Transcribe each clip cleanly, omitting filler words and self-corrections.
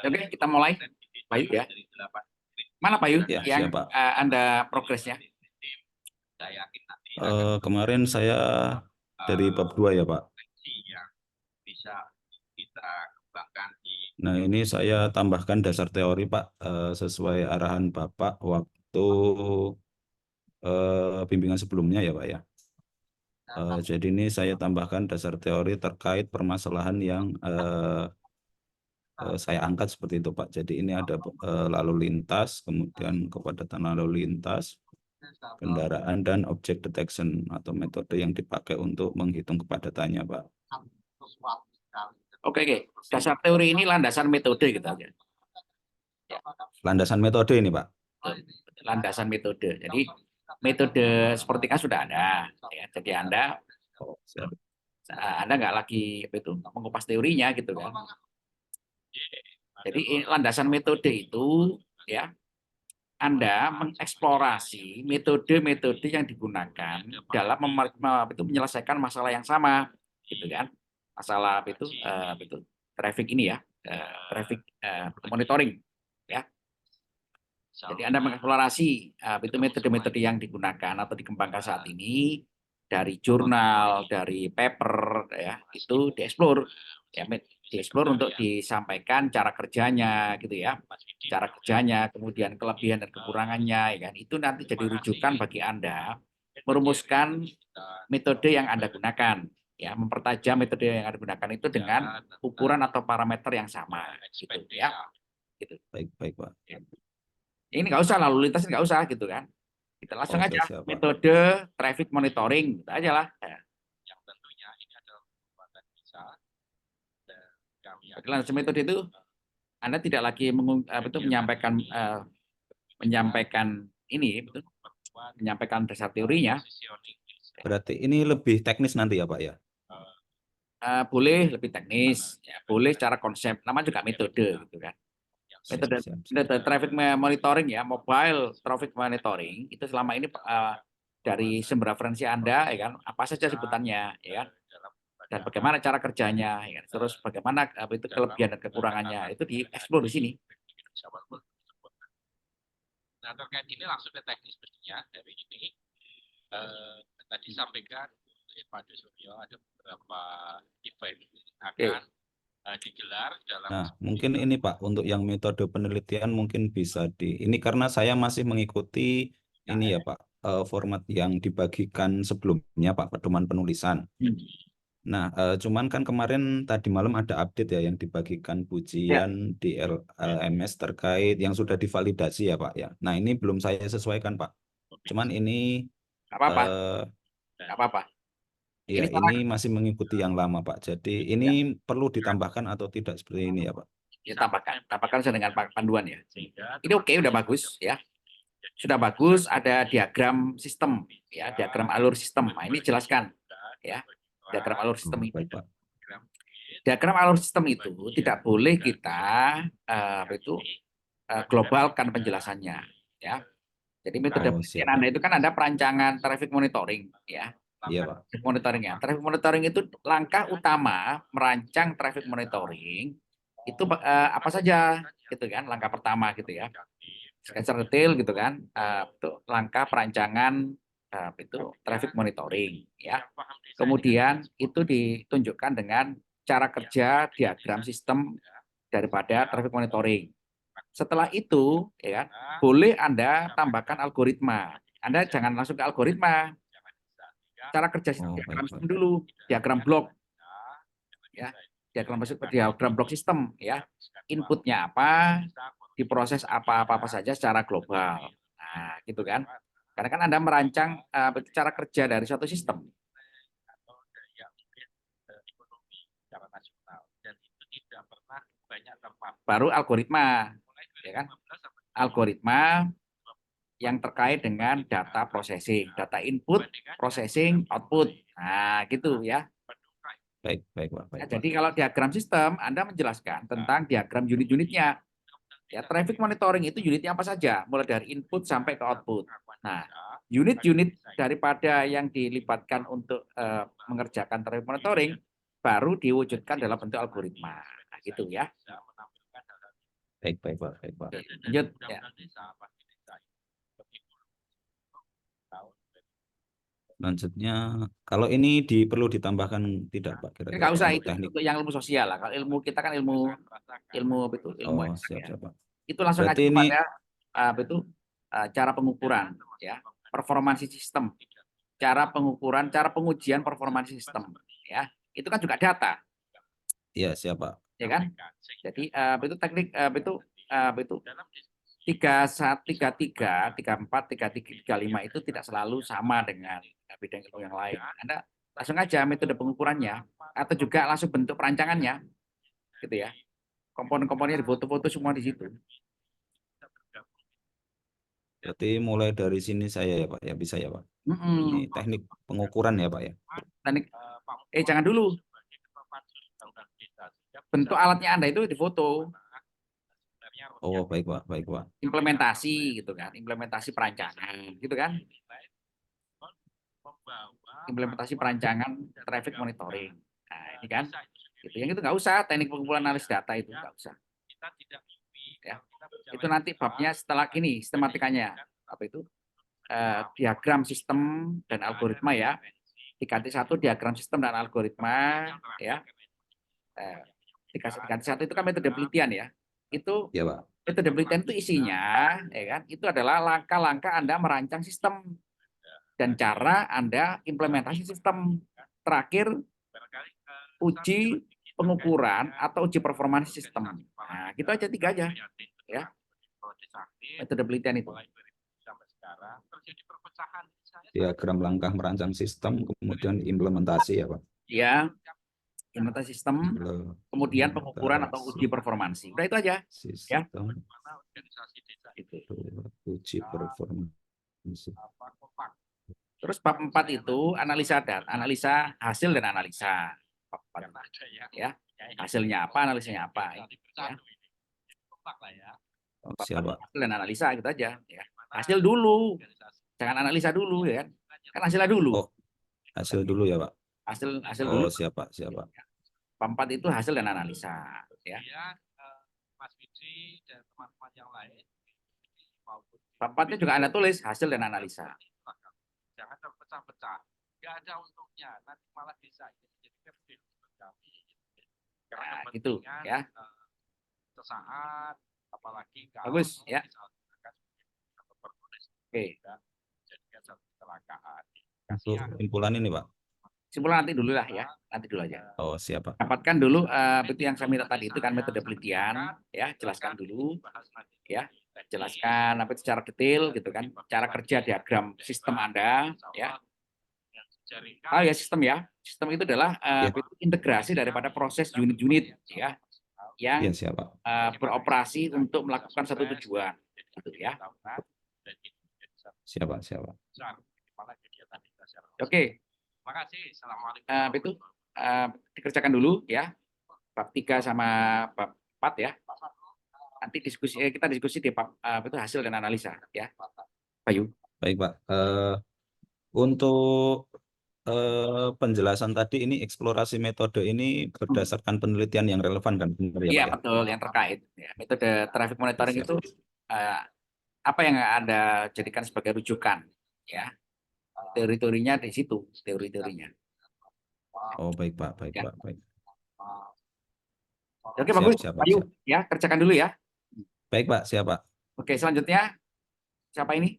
Oke, kita mulai. Bayu ya. Mana Bayu Ya, yang siapa? Anda progresnya? Kemarin saya dari bab 2 ya, Pak. Nah, ini saya tambahkan dasar teori, Pak, sesuai arahan Bapak waktu bimbingan sebelumnya ya, Pak ya. Jadi ini saya tambahkan dasar teori terkait permasalahan yang saya angkat seperti itu, Pak. Jadi ini ada lalu lintas, kemudian kepadatan lalu lintas, kendaraan, dan object detection atau metode yang dipakai untuk menghitung kepadatannya, Pak. Oke, oke. Dasar teori ini landasan metode gitu aja. Landasan metode ini, Pak. Landasan metode. Jadi metode seperti kan sudah ada. Ya. Jadi Anda nggak lagi apa itu mengupas teorinya gitu kan. Jadi landasan metode itu ya Anda mengeksplorasi metode-metode yang digunakan dalam menyelesaikan masalah yang sama, gitu kan? Masalah itu traffic ini ya, traffic monitoring, ya. Jadi Anda mengeksplorasi itu metode-metode yang digunakan atau dikembangkan saat ini dari jurnal, dari paper, ya itu dieksplor, ya dieksplor untuk disampaikan cara kerjanya, gitu ya, cara kerjanya, kemudian kelebihan dan kekurangannya, ya kan? Itu nanti jadi rujukan bagi Anda merumuskan metode yang Anda gunakan, ya, mempertajam metode yang Anda gunakan itu dengan ukuran atau parameter yang sama, gitu ya. Gitu. Baik, baik, Pak. Ini nggak usah lalu lintas, nggak usah gitu kan. Kita langsung aja Siap, Pak. metode traffic monitoring, gitu aja lah. Ya. Landasan metode itu Anda tidak lagi menyampaikan ini, betul? Menyampaikan dasar teorinya. Berarti ini lebih teknis nanti ya, Pak ya? Boleh lebih teknis, ya, boleh secara konsep, nama juga metode gitu kan. Metode traffic monitoring ya, mobile traffic monitoring itu selama ini dari sumber referensi Anda, ya kan, apa saja sebutannya, ya kan, dan bagaimana cara kerjanya, ya kan? Terus bagaimana itu kelebihan dan kekurangannya itu dieksplor di sini. Nah, terkait ini langsung ke teknis pastinya dari ini. Tadi sampaikan Pak Suryo ada beberapa event akan digelar dalam. Nah, mungkin ini Pak, untuk yang metode penelitian mungkin bisa ini karena saya masih mengikuti ini ya Pak, format yang dibagikan sebelumnya Pak, pedoman penulisan. Nah, cuman kan kemarin tadi malam ada update ya yang dibagikan pujian di LMS terkait yang sudah divalidasi ya Pak ya. Nah, ini belum saya sesuaikan Pak. Cuman ini apa-apa. Ya, ini masih mengikuti yang lama Pak. Jadi ini perlu ditambahkan atau tidak seperti ini ya Pak? Ya, tambahkan dengan panduan ya. Ini oke, udah bagus ya. Sudah bagus, ada diagram sistem ya, diagram alur sistem. Nah, ini jelaskan ya. Diagram alur sistem ini. Baik, Pak. Diagram alur sistem itu tidak boleh kita globalkan penjelasannya ya. Jadi metode penelitian Anda itu kan ada perancangan traffic monitoring ya. Iya, Pak. Traffic monitoringnya. Traffic monitoring itu langkah utama merancang traffic monitoring itu apa saja gitu kan, langkah pertama gitu ya. Secara detail gitu kan, itu langkah perancangan itu traffic monitoring ya. Kemudian itu ditunjukkan dengan cara kerja diagram sistem daripada traffic monitoring. Setelah itu ya boleh Anda tambahkan algoritma. Anda jangan langsung ke algoritma. Cara kerja diagram sistem dulu, diagram blok. Ya, diagram blok sistem ya. Inputnya apa, diproses apa-apa saja secara global. Nah, gitu kan. Karena kan Anda merancang cara kerja dari suatu sistem. Baru algoritma, ya kan? Algoritma yang terkait dengan data processing, data input, processing, output. Nah, gitu ya. Baik, baik, Pak. Baik, Nah, jadi kalau diagram sistem, Anda menjelaskan tentang diagram unit-unitnya. Ya, traffic monitoring itu unitnya apa saja, mulai dari input sampai ke output. Nah, unit-unit daripada yang dilibatkan untuk mengerjakan traffic monitoring baru diwujudkan dalam bentuk algoritma. Nah, gitu ya. Baik, baik, Pak. Baik, Pak. Oke, Dan lanjut ya. undang-undang desa apa di desa itu bagi tahun Selanjutnya, kalau ini perlu ditambahkan tidak, Pak, Ini kira-kira nggak Pak, usah untuk itu teknik? untuk yang ilmu sosial lah. Kalau ilmu kita kan ilmu betul ilmu Oh, eksak siap, ya. siap, Pak. Itu langsung aja Berarti ini, kepada cara pengukuran ya, performansi sistem, cara pengukuran, cara pengujian performansi sistem ya. Itu kan juga data, ya siap, Pak. ya kan? Jadi itu teknik itu 3133, 34, 33, 35 itu tidak selalu sama dengan bidang ilmu yang lain. Anda langsung aja metode pengukurannya atau juga langsung bentuk perancangannya gitu ya. Komponen-komponennya di foto-foto semua di situ. Berarti mulai dari sini saya ya, Pak, ya bisa ya, Pak. Ini teknik pengukuran ya, Pak, ya. Teknik jangan dulu. Bentuk alatnya Anda itu di foto. Oh, baik, Pak, baik, Pak. Implementasi gitu kan, implementasi perancangan gitu kan. Implementasi perancangan traffic monitoring. Nah, ini kan. Gitu. Yang itu nggak usah, teknik pengumpulan analisis data itu nggak usah. Ya. Itu nanti babnya setelah ini, sistematikanya. Apa itu? Diagram sistem dan algoritma ya. 3T1 diagram sistem dan algoritma ya. 3T1 itu kan metode penelitian ya. Itu Ya, Pak. metode penelitian itu isinya ya kan, itu adalah langkah-langkah Anda merancang sistem dan cara Anda implementasi sistem. Terakhir uji pengukuran atau uji performansi sistem. Nah, gitu aja 3 aja ya. Metode penelitian itu. Diagram langkah merancang sistem, kemudian implementasi ya, Pak. Ya, implementasi sistem, kemudian pengukuran atau uji performansi. Udah itu aja. Sistem. Ya. Itu. Uji performansi. Terus bab 4 itu analisa data, analisa hasil dan analisa. Ya, hasilnya apa, analisanya apa. Ya. Oh, siapa? Hasil dan analisa gitu aja. Ya. Hasil dulu, jangan analisa dulu ya. Kan hasilnya dulu. Oh, hasil dulu ya, Pak. Hasil Oh, dulu. siapa? Siapa? Bab 4 itu hasil dan analisa. Ya. Mas Widi dan teman-teman yang lain. Bab 4-nya juga Anda tulis hasil dan analisa. Jangan terpecah-pecah. Nggak ada untungnya. Nanti malah bisa jadi kami. Nah, gitu ya. Sesaat, apalagi bagus ya. Oke. Jadikan satu kecelakaan. Untuk kesimpulan ini, Pak. Simpulan nanti dulu lah ya, nanti dulu aja. Oh, siapa? Dapatkan dulu itu yang saya minta tadi itu kan metode penelitian, ya jelaskan dulu, ya jelaskan apa secara detail gitu kan, cara kerja diagram sistem Anda, ya. Oh ya sistem ya, sistem itu adalah integrasi daripada proses unit-unit ya, yang siapa? Beroperasi untuk melakukan satu tujuan, gitu ya. Siapa? Oke. Terima kasih. Assalamualaikum. Itu dikerjakan dulu ya bab 3 sama bab 4 ya. Nanti kita diskusi di bab itu hasil dan analisa ya. Bayu. Baik, Pak. Untuk penjelasan tadi ini eksplorasi metode ini berdasarkan penelitian yang relevan kan, benar ya, Iya, Pak? betul, yang terkait ya. Metode traffic monitoring itu apa yang Anda jadikan sebagai rujukan ya. Teori-teorinya di situ, teori-teorinya. Oh, baik, Pak. Baik, ya. Pak. Baik. Oke, bagus. Bayu, ya, kerjakan dulu ya. Baik, Pak. Siap, Pak. Oke, selanjutnya siapa ini?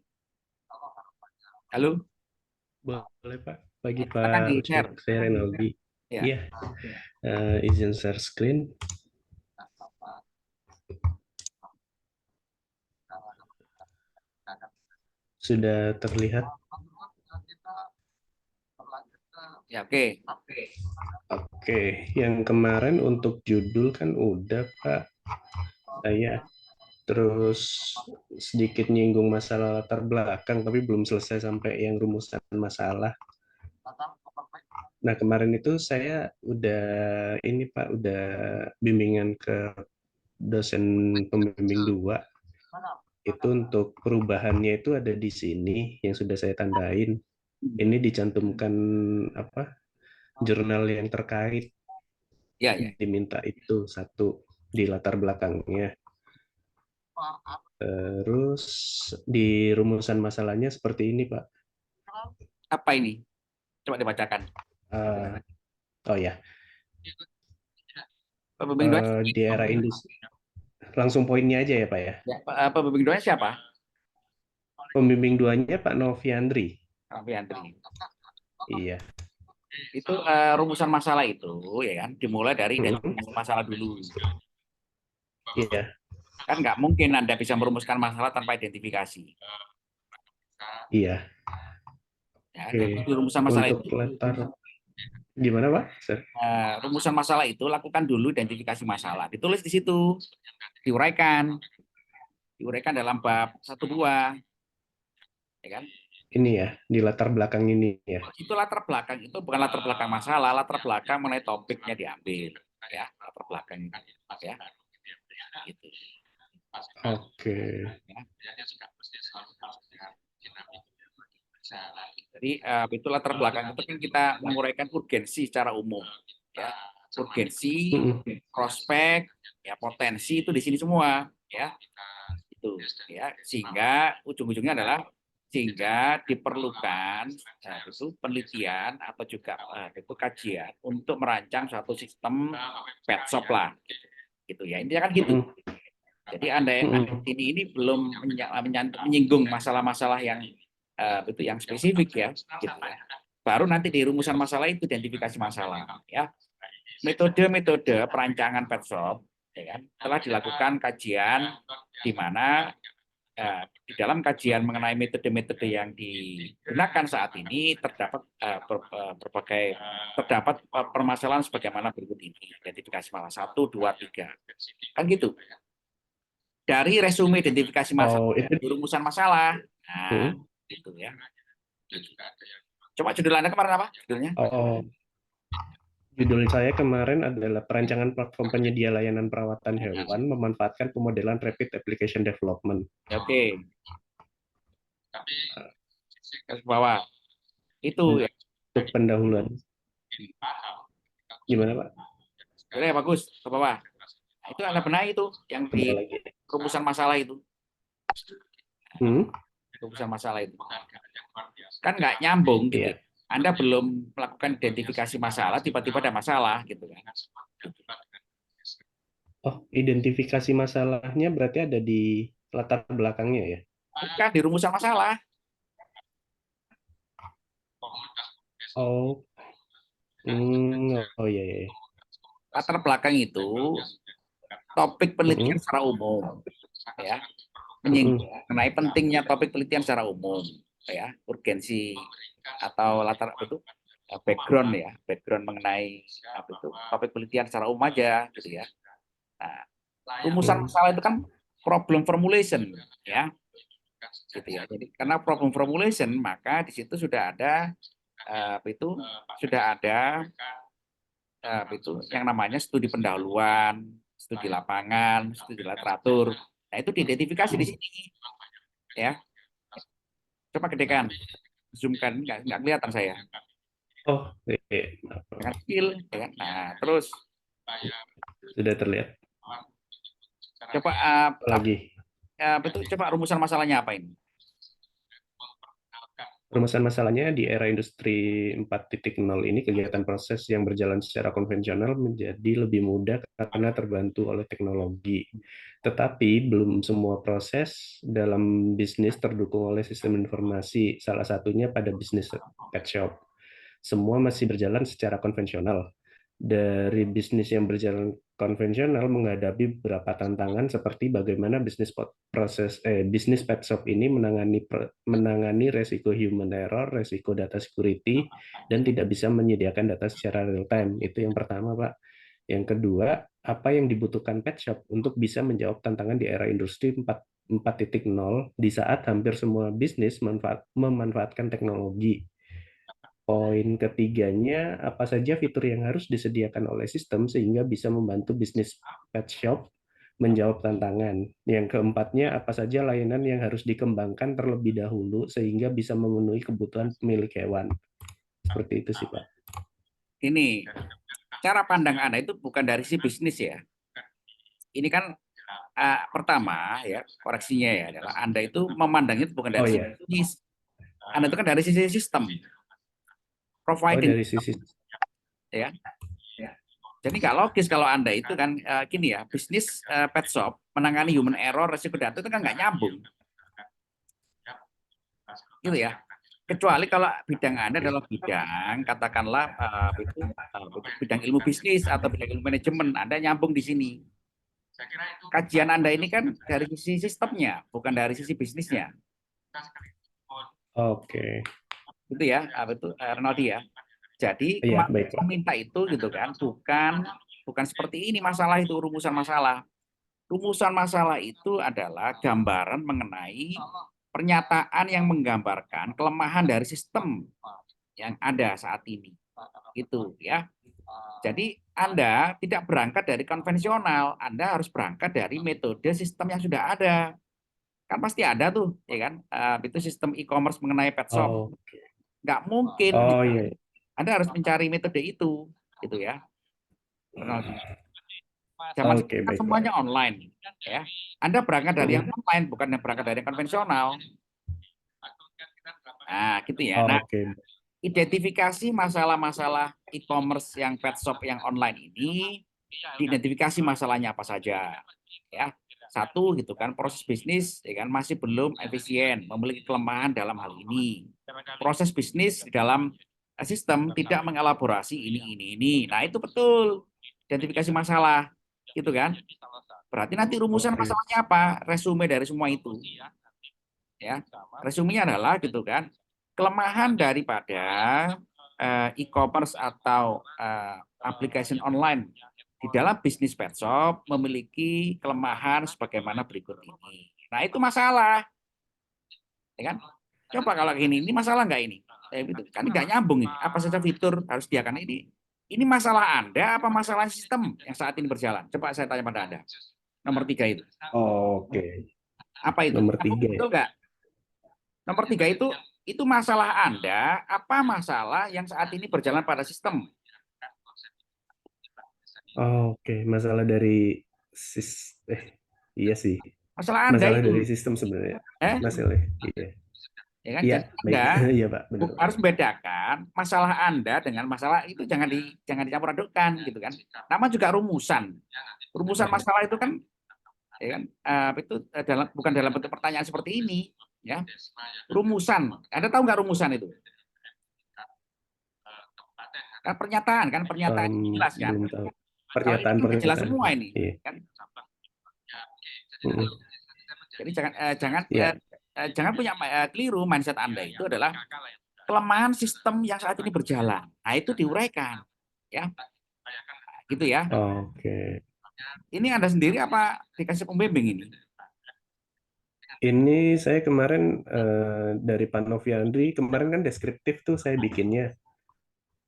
Halo. Boleh, Pak. Pagi, Pak. Saya Renaldi. Iya. Izin share screen. Sudah terlihat? Ya, oke. Oke, yang kemarin untuk judul kan udah, Pak. Saya terus sedikit nyinggung masalah latar belakang, tapi belum selesai sampai yang rumusan masalah. Nah, kemarin itu saya udah ini, Pak, udah bimbingan ke dosen pembimbing 2. Itu untuk perubahannya itu ada di sini yang sudah saya tandain. Ini dicantumkan apa? Jurnal yang terkait. Ya. Diminta itu satu di latar belakangnya. Terus di rumusan masalahnya seperti ini, Pak. Apa ini? Coba dibacakan. Eh, oh ya, Pembimbing doanya, di era industri. Langsung poinnya aja ya, Pak ya. ya, pembimbing doanya siapa? Pembimbing duanya Pak Noviandri. Alfiandri. Iya. Itu rumusan masalah itu, ya kan, dimulai dari Mm-mm. identifikasi masalah dulu. Iya, Kan nggak mungkin Anda bisa merumuskan masalah tanpa identifikasi. iya. Ya, Oke. jadi rumusan masalah Untuk itu, letter gimana, Pak? rumusan masalah itu lakukan dulu identifikasi masalah. Ditulis di situ, diuraikan dalam bab 1-2, ya kan? Ini ya, di latar belakang ini ya. Itu latar belakang itu bukan latar belakang masalah, latar belakang mengenai topiknya diambil, ya, latar belakang ya, gitu. Oke. Ya. Jadi itu latar belakang itu kan kita menguraikan urgensi secara umum, ya, urgensi, prospek, ya, potensi itu di sini semua, ya, itu, ya, sehingga ujung-ujungnya adalah sehingga diperlukan itu penelitian atau juga itu kajian untuk merancang suatu sistem pet shop lah, gitu ya, intinya kan gitu. Jadi ini belum menyinggung masalah-masalah yang itu yang spesifik ya, gitu ya. Baru nanti di rumusan masalah itu identifikasi masalah, ya. Metode-metode perancangan pet shop, ya kan, telah dilakukan kajian di mana di dalam kajian mengenai metode-metode yang digunakan saat ini terdapat berbagai permasalahan sebagaimana berikut ini. Identifikasi masalah 1, 2, 3. Kan gitu. Dari resume identifikasi masalah, itu rumusan masalah. Nah, gitu ya. Coba judul Anda kemarin apa? Judulnya? Judul saya kemarin adalah perancangan platform penyedia layanan perawatan hewan memanfaatkan pemodelan Rapid Application Development. Oke. Ke bawah. Itu ya. Untuk pendahuluan. Gimana, Pak? Oke, bagus. Ke bawah. Nah, itu Anda benahi itu yang di rumusan masalah itu. Rumusan masalah itu. Kan nggak nyambung gitu. Iya. Anda belum melakukan identifikasi masalah, tiba-tiba ada masalah gitu kan. Oh, identifikasi masalahnya berarti ada di latar belakangnya ya? Bukan di rumusan masalah. Oh. Oh iya. Latar belakang itu topik penelitian secara umum, ya, menyinggung mengenai pentingnya topik penelitian secara umum, ya, urgensi atau latar itu background ya, background mengenai itu topik penelitian secara umum aja, gitu ya. Nah, rumusan masalah itu kan problem formulation, ya, gitu ya. Jadi karena problem formulation maka di situ sudah ada itu yang namanya studi pendahuluan, studi lapangan, studi literatur. Nah, itu diidentifikasi di sini, ya. Coba gedekan, zoomkan, nggak kelihatan saya. Oh, Dengan skill, ya. Nah, terus sudah terlihat. Coba lagi. Coba rumusan masalahnya apa ini? Rumusan masalahnya di era industri 4.0 ini kegiatan proses yang berjalan secara konvensional menjadi lebih mudah karena terbantu oleh teknologi. Tetapi belum semua proses dalam bisnis terdukung oleh sistem informasi, salah satunya pada bisnis pet shop. Semua masih berjalan secara konvensional. Dari bisnis yang berjalan konvensional menghadapi beberapa tantangan seperti bagaimana bisnis pet shop ini menangani resiko human error, resiko data security, dan tidak bisa menyediakan data secara real time. Itu yang pertama, Pak. Yang kedua, apa yang dibutuhkan pet shop untuk bisa menjawab tantangan di era industri 4.0 di saat hampir semua bisnis memanfaatkan teknologi. Poin ketiganya, apa saja fitur yang harus disediakan oleh sistem sehingga bisa membantu bisnis pet shop menjawab tantangan. Yang keempatnya, apa saja layanan yang harus dikembangkan terlebih dahulu sehingga bisa memenuhi kebutuhan pemilik hewan. Seperti itu sih, Pak. Ini, cara pandang Anda itu bukan dari si bisnis ya. Ini kan pertama ya koreksinya ya adalah Anda itu memandangnya itu bukan dari Oh sisi ya. bisnis, Anda itu kan dari sisi sistem Oh providing, dari sisi. ya. Jadi nggak logis kalau Anda itu kan gini ya, bisnis pet shop menangani human error, resiko data itu kan nggak nyambung, gitu ya. Kecuali kalau bidang Anda adalah bidang katakanlah bidang ilmu bisnis atau bidang ilmu manajemen, Anda nyambung di sini. Kajian Anda ini kan dari sisi sistemnya, bukan dari sisi bisnisnya. Oke. Gitu ya, Renaldi ya. Jadi Iya, baik, Pak. meminta itu gitu kan, bukan seperti ini masalah itu, rumusan masalah. Rumusan masalah itu adalah gambaran mengenai pernyataan yang menggambarkan kelemahan dari sistem yang ada saat ini. Gitu ya. Jadi Anda tidak berangkat dari konvensional, Anda harus berangkat dari metode sistem yang sudah ada. Kan pasti ada tuh, ya kan? Itu sistem e-commerce mengenai pet shop. Oh, Nggak mungkin oh gitu. iya. Anda harus mencari metode itu, gitu ya. Zaman Oke, sekarang baik, semuanya Pak. online, ya. Anda berangkat dari yang online, bukan yang berangkat dari yang konvensional. Nah, gitu ya. Nah, Oke. identifikasi masalah-masalah e-commerce yang pet shop yang online ini, diidentifikasi masalahnya apa saja, ya. Satu gitu kan, proses bisnis ya kan masih belum efisien, memiliki kelemahan dalam hal ini. Proses bisnis di dalam sistem tidak mengelaborasi ini. Nah, itu betul. Identifikasi masalah, gitu kan? Berarti nanti rumusan Oke. masalahnya apa? Resume dari semua itu. Ya, resumenya adalah gitu kan. Kelemahan daripada e-commerce atau application online di dalam bisnis pet shop memiliki kelemahan sebagaimana berikut ini. Nah, itu masalah. Ya kan? Coba kalau ini masalah nggak ini? Gitu. Kan nggak nyambung ini. Apa saja fitur harus diakan ini? Ini masalah Anda apa masalah sistem yang saat ini berjalan? Coba saya tanya pada Anda. Nomor 3 itu. Oke. Apa itu? Nomor 3 ya. Betul nggak? Nomor 3 itu masalah Anda apa masalah yang saat ini berjalan pada sistem? Oke, masalah dari iya sih. Masalah Anda Masalah itu. dari sistem sebenarnya. Masalah. Iya. Ya kan? Iya, Jadi baik. Anda Iya, Pak, benar. harus membedakan masalah Anda dengan masalah itu jangan dicampur adukkan gitu kan. Nama juga rumusan. Rumusan masalah itu kan ya kan itu bukan dalam bentuk pertanyaan seperti ini ya. Rumusan. Anda tahu nggak rumusan itu? Kan pernyataan jelas kan. Belum tahu. Kalau ini kan jelas Pernyataan. semua ini Iya. kan. Mm-mm. Jadi jangan Iya. jangan punya keliru mindset Anda itu adalah kelemahan sistem yang saat ini berjalan. Nah, itu diuraikan. Ya. Gitu ya. Oke. Ini Anda sendiri apa dikasih pembimbing ini? Ini saya kemarin dari Pak Noviandri, kemarin kan deskriptif tuh saya bikinnya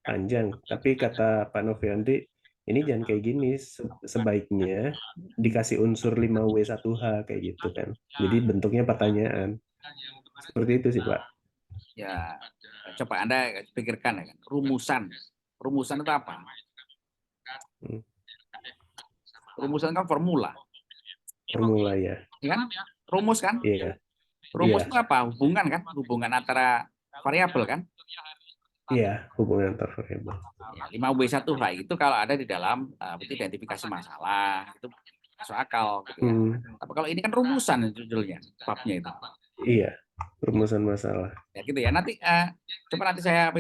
panjang. Tapi kata Pak Noviandri, ini jangan kayak gini, sebaiknya dikasih unsur 5W1H kayak gitu kan. Jadi bentuknya pertanyaan. Seperti itu sih, Pak. Ya, coba Anda pikirkan ya kan. Rumusan. Rumusan itu apa? Rumusan kan formula. Formula ya. Ya kan? Rumus kan? Iya. Rumus Iya. itu apa? Hubungan kan? Hubungan antara variabel kan? Iya, hubungan antar variabel. Ya, 5W1H itu kalau ada di dalam identifikasi masalah itu masuk akal gitu ya. Tapi kalau ini kan rumusan judulnya, babnya itu. Iya, rumusan masalah. Ya gitu ya. Nanti coba nanti saya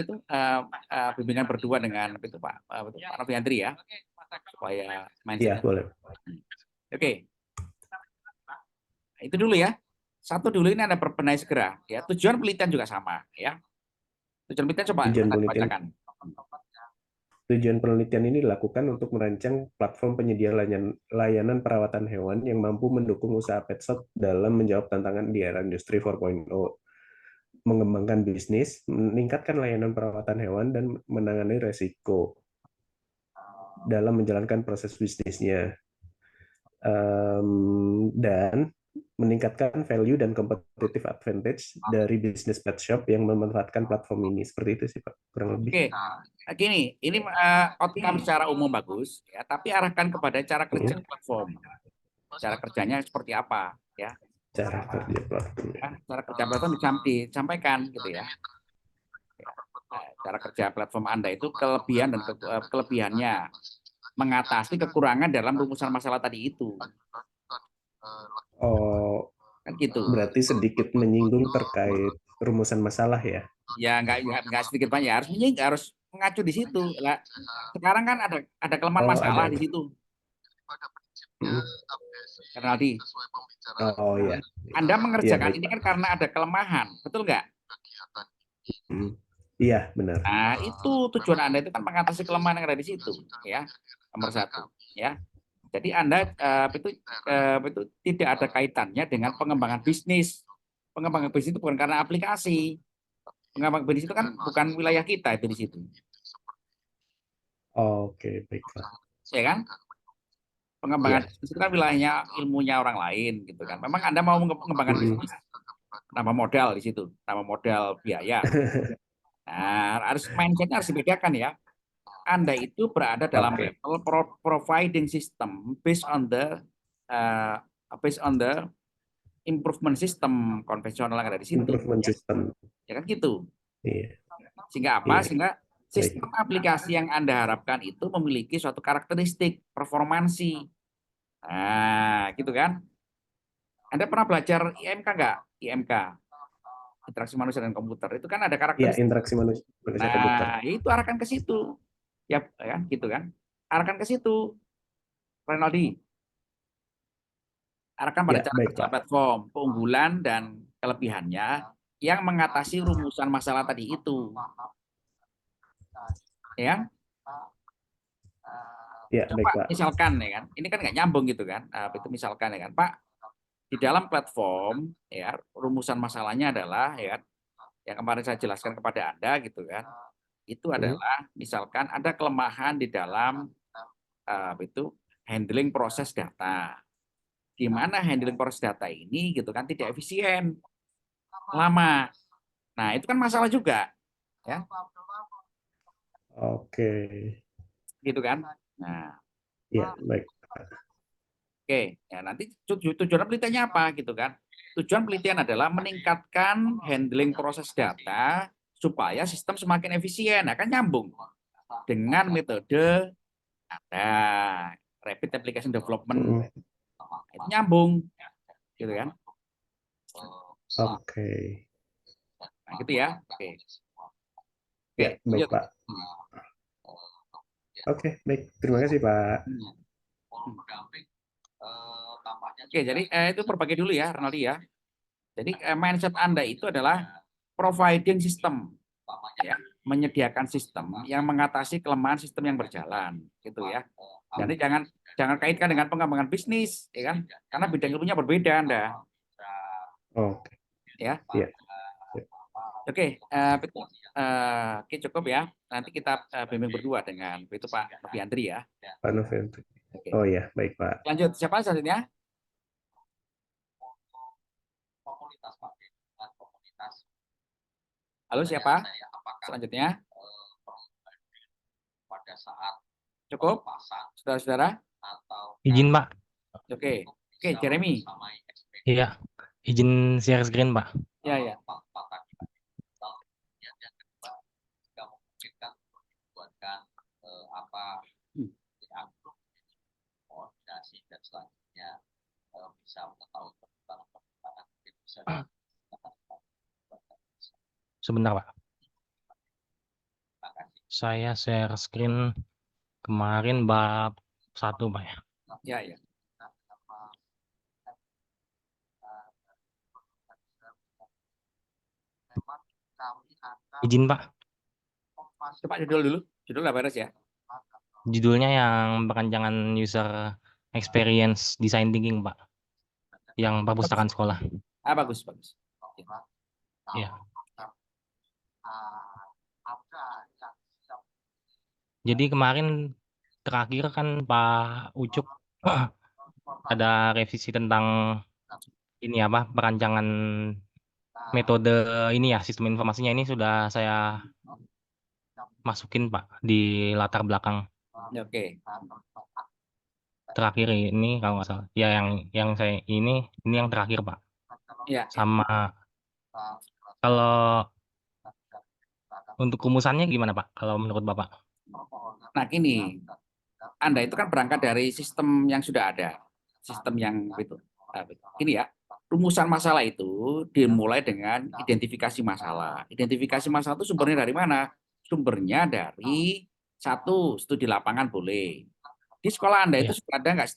bimbingan berdua dengan Pak Noviandri ya, supaya mindset. Iya, boleh. Oke. Nah, itu dulu ya. Satu dulu ini Anda benahi segera. Ya, tujuan penelitian juga sama ya. Tujuan penelitian coba bacakan. Tujuan penelitian ini dilakukan untuk merancang platform penyedia layanan perawatan hewan yang mampu mendukung usaha pet shop dalam menjawab tantangan di era industri 4.0, mengembangkan bisnis, meningkatkan layanan perawatan hewan, dan menangani resiko dalam menjalankan proses bisnisnya, dan meningkatkan value dan competitive advantage dari bisnis pet shop yang memanfaatkan platform ini. Seperti itu sih, Pak, kurang lebih. Oke, gini, ini outcome secara umum bagus, ya, tapi arahkan kepada cara kerja platform. cara kerjanya seperti apa ya. Cara kerja platform. Cara kerja platform disampaikan gitu ya. Cara kerja platform Anda itu kelebihan dan kelebihannya, mengatasi kekurangan dalam rumusan masalah tadi itu. Oh, Kan gitu. berarti sedikit menyinggung terkait rumusan masalah ya? Ya nggak sedikit banyak, harus mengacu di situ. Lah, sekarang kan ada kelemahan Oh, masalah ada. di situ. Hmm. Renaldi, Oh ya. Anda Iya, mengerjakan baik, ini Pak. kan karena ada kelemahan, betul nggak? Hmm. Iya, benar. Nah, itu tujuan Anda itu kan mengatasi kelemahan yang ada di situ, ya. Nomor satu, ya. Jadi Anda itu tidak ada kaitannya dengan pengembangan bisnis. Pengembangan bisnis itu bukan karena aplikasi. Pengembangan bisnis itu kan bukan wilayah kita itu di situ, Oke, baiklah. ya kan? Pengembangan Iya. bisnis itu kan wilayahnya ilmunya orang lain, gitu kan. Memang Anda mau mengembangkan Hmm. bisnis, tambah modal di situ, tambah modal biaya. Nah, mindsetnya harus dibedakan ya. Anda itu berada dalam Oke. level providing system based on the improvement system konvensional yang ada di situ. Improvement system. Ya kan gitu. Iya. Sehingga apa? Iya. Sehingga sistem aplikasi yang Anda harapkan itu memiliki suatu karakteristik performansi. Nah, gitu kan? Anda pernah belajar IMK nggak? IMK, interaksi manusia dan komputer. Itu kan ada Iya, karakteristik. interaksi manusia komputer. Nah, itu arahkan ke situ. Ya, kan gitu kan? Arahkan ke situ, Renaldi. Arahkan pada Ya, cara baik, kerja Pak. platform, keunggulan dan kelebihannya yang mengatasi rumusan masalah tadi itu. Ya, Ya, baik, Pak, Pak. misalkan ya kan, ini kan nggak nyambung gitu kan. Itu misalkan ya kan, Pak, di dalam platform ya rumusan masalahnya adalah ya yang kemarin saya jelaskan kepada Anda gitu kan. Itu adalah misalkan ada kelemahan di dalam itu handling proses data. Di mana handling proses data ini gitu kan tidak efisien, lama. Nah, itu kan masalah juga, ya. Oke. Gitu kan. Nah, Ya, baik. oke. Ya, nanti tujuan penelitiannya apa gitu kan? Tujuan penelitian adalah meningkatkan handling proses data supaya sistem semakin efisien. Nah, kan nyambung dengan metode ada rapid application development. Itu nyambung, gitu kan? Oke. Nah, gitu ya. Oke. Ya, baik, Pak. Oke, baik. Terima kasih, Pak. Oke, jadi itu berbagi dulu ya, Renaldi ya. Jadi mindset Anda itu adalah providing system, ya, menyediakan sistem yang mengatasi kelemahan sistem yang berjalan, gitu ya. Jadi jangan kaitkan dengan pengembangan bisnis, ya kan? Karena bidang ilmunya berbeda Anda. Oke. Ya. Ya. Oke, oke cukup ya. Nanti kita bimbing berdua dengan itu Pak Noviandri ya. Pak Novendri. Oke. Oh ya, baik, Pak. Lanjut, siapa selanjutnya? Halo, siapa? Selanjutnya. Cukup, saudara-saudara? Izin, Pak. Oke, Jeremy. Iya, izin share screen, Pak. Ya, ya. Sebentar, Pak. Saya share screen kemarin bab 1, Pak ya. Ya, ya. Izin, Pak. Coba judul dulu. Judul nggak beres ya? Judulnya yang perancangan user experience design thinking, Pak. Yang perpustakaan sekolah. Bagus, bagus. Iya. Jadi kemarin terakhir kan Pak Ucup ada revisi tentang ini apa perancangan metode ini ya sistem informasinya ini sudah saya masukin Pak di latar belakang. Oke. terakhir ini kalau nggak salah. Ya yang saya ini yang terakhir Pak. Ya, Sama kalau untuk rumusannya gimana Pak? Kalau menurut Bapak? nah gini, Anda itu kan berangkat dari sistem yang sudah ada, sistem yang itu. Nah, ini ya, rumusan masalah itu dimulai dengan identifikasi masalah. Identifikasi masalah itu sumbernya dari mana? Sumbernya dari satu, studi lapangan boleh. Di sekolah Anda itu Iya. sudah ada nggak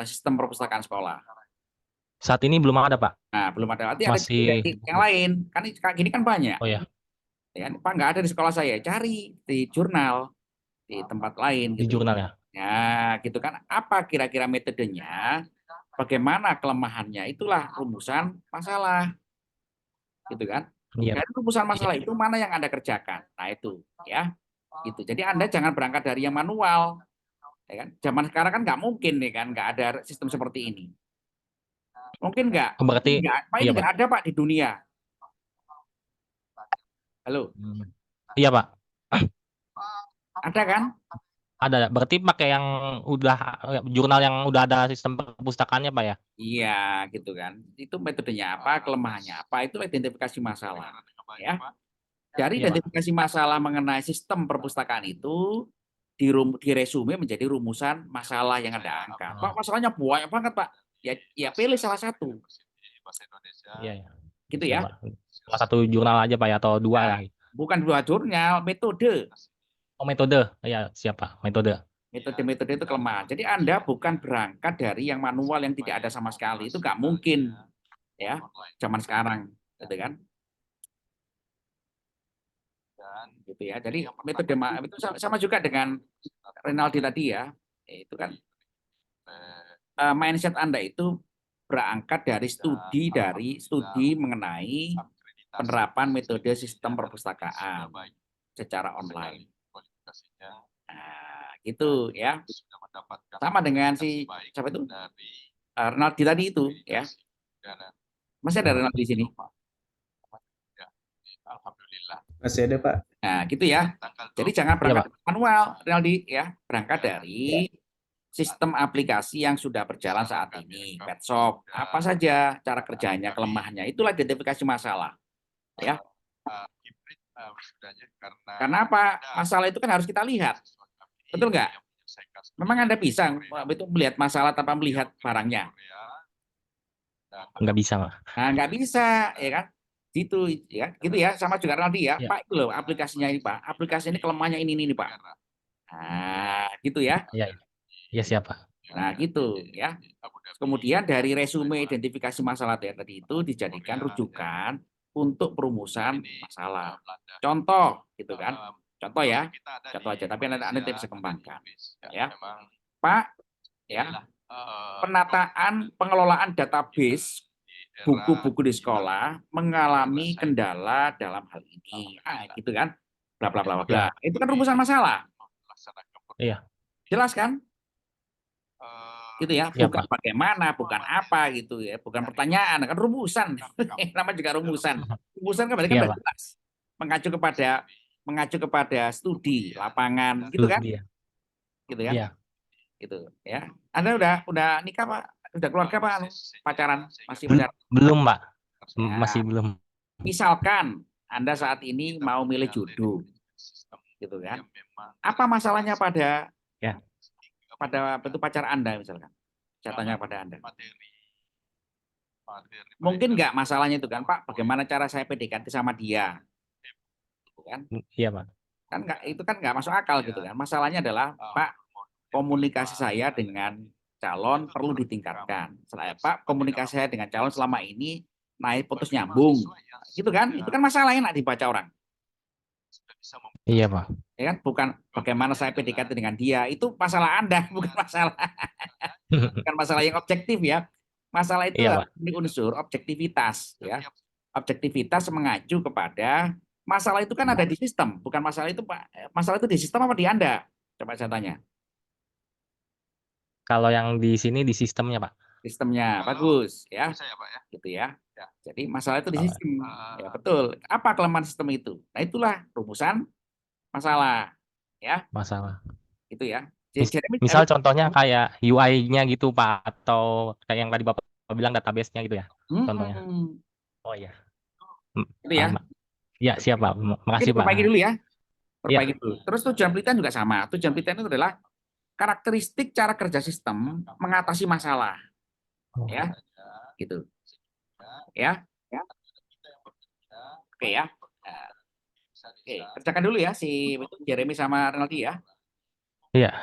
sistem perpustakaan sekolah? Saat ini belum ada Pak. Nah, belum ada. Nanti ada Masih. yang lain. Kan gini kan banyak. Oh ya, Ya, Pak nggak ada di sekolah saya. Cari di jurnal, di tempat lain di gitu. jurnal ya. Ya, gitu kan. Apa kira-kira metodenya? Bagaimana kelemahannya? Itulah rumusan masalah. Gitu kan. Iya. Dari rumusan masalah itu mana yang Anda kerjakan? Nah, itu ya. Gitu. Jadi Anda jangan berangkat dari yang manual. Ya kan? Zaman sekarang kan nggak mungkin nih kan, nggak ada sistem seperti ini. Mungkin nggak? Berarti Nggak. Pak, ini iya Pak. nggak ada Pak di dunia. Halo, Iya Pak. ada kan? Ada. Berarti pakai yang udah jurnal yang udah ada sistem perpustakaannya Pak ya? Iya, gitu kan. Itu metodenya apa, kelemahannya apa, itu identifikasi masalah. Ya. Dari Iya Pak. identifikasi masalah mengenai sistem perpustakaan itu diresume menjadi rumusan masalah yang ada angka. Pak, masalahnya banyak banget, Pak. Ya pilih salah satu. Iya ya. Gitu Siap, ya. Pak. Salah satu jurnal aja Pak ya atau dua Nah, lah. bukan dua jurnal, metode. Oh metode. Ya siap Pak. Metode. Metode-metode itu kelemahan. Jadi Anda bukan berangkat dari yang manual yang tidak ada sama sekali. Itu nggak mungkin. Ya, zaman sekarang. Gitu kan. Gitu ya. Jadi metode itu sama juga dengan Renaldi tadi ya. Itu kan mindset Anda itu berangkat dari studi mengenai penerapan metode sistem perpustakaan secara online. Nah, gitu ya. Sama dengan si siapa itu? Renaldi tadi itu ya. Masih ada Renaldi di sini. Masih ada Pak. Nah, gitu ya. Jadi jangan berangkat manual, Renaldi ya. Berangkat dari sistem aplikasi yang sudah berjalan saat ini, Petshop, apa saja cara kerjanya, kelemahannya, itulah identifikasi masalah. Ya. Karena apa? Masalah itu kan harus kita lihat. Betul nggak? Memang Anda bisa itu melihat masalah tanpa melihat barangnya? Nggak bisa Pak. Nah, nggak bisa, ya kan? Gitu ya, sama juga Renaldi ya. Pak, itu loh aplikasinya ini Pak. Aplikasi ini kelemahannya ini Pak. Nah, gitu ya. Iya. Iya siap Pak. Nah, gitu ya. Kemudian dari resume identifikasi masalah tadi itu dijadikan rujukan untuk perumusan masalah. Contoh, gitu kan? Contoh ya, contoh aja. Tapi Anda tidak bisa kembangkan, ya. Pak, ya, penataan pengelolaan database buku-buku di sekolah mengalami kendala dalam hal ini. Gitu kan? Bla bla bla bla. Itu kan rumusan masalah. Iya. Jelas kan? Gitu ya, Iya, bukan Pak. bagaimana, bukan apa gitu ya, bukan pertanyaan, kan rumusan. Nama juga rumusan. Rumusan kan berarti kan Iya, udah Pak. jelas. Mengacu kepada studi lapangan, gitu kan? Iya. Gitu ya. Iya. Gitu ya. Anda udah nikah Pak? Udah keluarga Pak? Pacaran? Masih pacaran? Belum, Pak. Ya. Masih belum. Misalkan Anda saat ini mau milih jodoh, gitu kan? Apa masalahnya pada itu pacar Anda misalkan? Saya tanya pada Anda. Mungkin nggak masalahnya itu kan, Pak? Bagaimana cara saya PDKT sama dia? Gitu kan? Iya, Pak. Kan itu kan nggak masuk akal gitu kan? Masalahnya adalah, Pak, komunikasi saya dengan calon perlu ditingkatkan. Pak, komunikasi saya dengan calon selama ini naik putus nyambung, gitu kan? Itu kan masalah yang nak dibaca orang. Iya, Pak. Ya kan? Bukan bagaimana saya PDKT dengan dia, itu masalah Anda, bukan masalah yang objektif ya. Masalah itu ini unsur objektivitas ya. Objektivitas mengacu kepada masalah itu kan ada di sistem, bukan masalah itu Pak. Masalah itu di sistem apa di Anda? Coba saya tanya. Kalau yang di sini di sistemnya, Pak. Sistemnya bagus ya. Gitu ya. Jadi masalah itu di sistem. Ya betul. Apa kelemahan sistem itu? Nah, itulah rumusan masalah ya. Masalah. Itu ya. Jeremy, Misal contohnya kayak UI-nya gitu Pak, atau kayak yang tadi Bapak bilang database-nya gitu ya, contohnya. Oh iya. itu ya. Ya siap Pak, makasih Ini Pak. perbaiki dulu ya. Iya. Perbaiki dulu. Terus tujuan penelitian juga sama. Tujuan penelitian itu adalah karakteristik cara kerja sistem mengatasi masalah. Ya, gitu. Ya. Oke ya. Oke, kerjakan dulu ya si Jeremy sama Renaldi ya. Iya.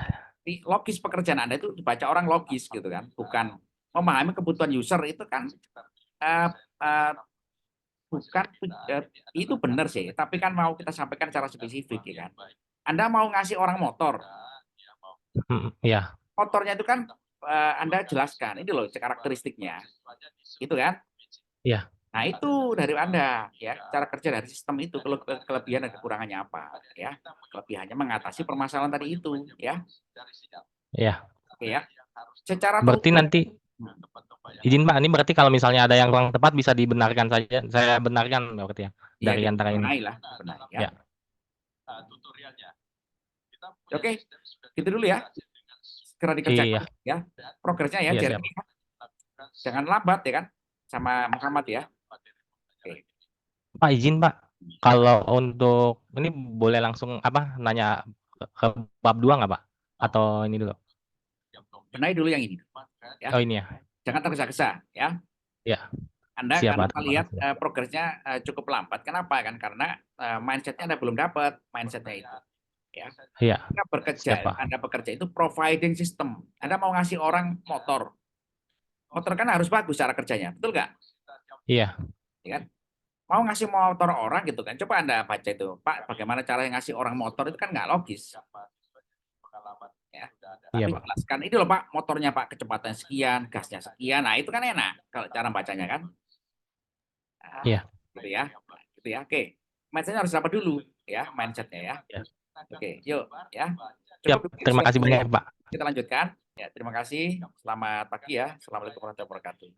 Jadi logis pekerjaan Anda itu dibaca orang logis gitu kan, bukan memahami kebutuhan user itu kan eh, eh, bukan itu benar sih, tapi kan mau kita sampaikan secara spesifik ya kan. Anda mau ngasih orang motor, Iya. motornya itu kan Anda jelaskan, ini loh karakteristiknya, itu kan? Iya. Nah itu dari Anda ya, cara kerja dari sistem itu kelebihan dan kekurangannya apa ya? Kelebihannya mengatasi permasalahan tadi itu ya. Iya. Oke ya. Secara Berarti terukur. nanti izin Pak, ini berarti kalau misalnya ada yang kurang tepat bisa dibenarkan saja. Saya benarkan berarti ya dari antara ini. Lah, benar ya. Ya. Oke, gitu dulu ya. Segera dikerjakan ya. Progresnya ya, Iya, Jeremy. Jangan lambat ya kan, sama Muhammad ya. Oke. Pak izin Pak, kalau untuk ini boleh langsung nanya ke bab 2 nggak Pak? Atau ini dulu? Benahi dulu yang ini. Ya. Oh ini ya. Jangan tergesa-gesa ya. Ya. Anda Siap, kan Pak. melihat progresnya cukup lambat. Kenapa kan? Karena mindsetnya Anda belum dapat mindsetnya itu. Ya. Iya. Anda bekerja itu providing system. Anda mau ngasih orang motor. Motor kan harus bagus cara kerjanya, betul nggak? Iya. Ya kan? Mau ngasih motor orang gitu kan? Coba Anda baca itu, Pak. Bagaimana cara ngasih orang motor itu kan nggak logis. Ya. Tapi jelaskan ini loh Pak, motornya Pak kecepatan sekian, gasnya sekian. Nah itu kan enak kalau cara bacanya kan. Nah, iya. Gitu ya. Gitu ya. Oke. Mindsetnya harus dapat dulu ya, mindsetnya ya. Oke, yuk ya. Cukup, terima kasih banyak Pak. Kita lanjutkan. Ya, terima kasih. Selamat pagi ya. Assalamualaikum warahmatullahi wabarakatuh.